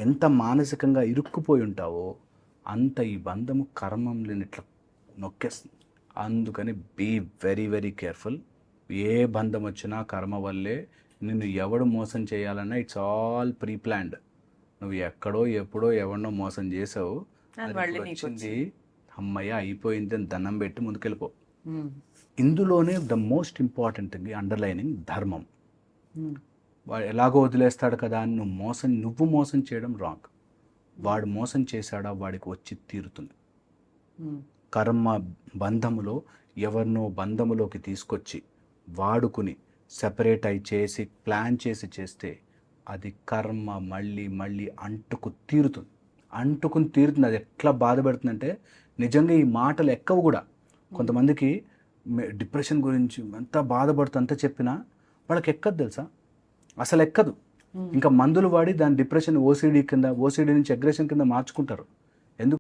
ఎంత మానసికంగా ఇరుక్కుపోయి ఉంటావో అంత ఈ బంధము కర్మంలో ఇట్లా నొక్కేస్తుంది. అందుకని బీ వెరీ వెరీ కేర్ఫుల్. ఏ బంధం వచ్చినా కర్మ వల్లే. నిన్ను ఎవడు మోసం చేయాలన్నా ఇట్స్ ఆల్ ప్రీ ప్లాన్డ్. నువ్వు ఎక్కడో ఎప్పుడో ఎవరినో మోసం చేసావు, అది ఇప్పుడు వచ్చింది, అమ్మయ్య అయిపోయింది అని దండం పెట్టి ముందుకెళ్ళిపో. ఇందులోనే the most important thing underlining ధర్మం. వాడు ఎలాగో వదిలేస్తాడు కదా అని నువ్వు మోసం చేయడం రాంగ్. వాడు మోసం చేశాడా వాడికి వచ్చి తీరుతుంది. కర్మ బంధములో ఎవరినో బంధములోకి తీసుకొచ్చి వాడుకుని సెపరేట్ అయి చేసి ప్లాన్ చేసి చేస్తే అది కర్మ మళ్ళీ మళ్ళీ అంటుకుని తీరుతుంది. అది ఎట్లా బాధపడుతుందంటే నిజంగా ఈ మాటలు ఎక్కవు కూడా. కొంతమందికి డిప్రెషన్ గురించి ఎంత బాధపడుతూ అంత చెప్పినా వాళ్ళకి ఎక్కదు తెలుసా, అసలు ఎక్కదు. ఇంకా మందులు వాడి దాని డిప్రెషన్ ఓసీడీ నుంచి అగ్రెషన్ కింద మార్చుకుంటారు.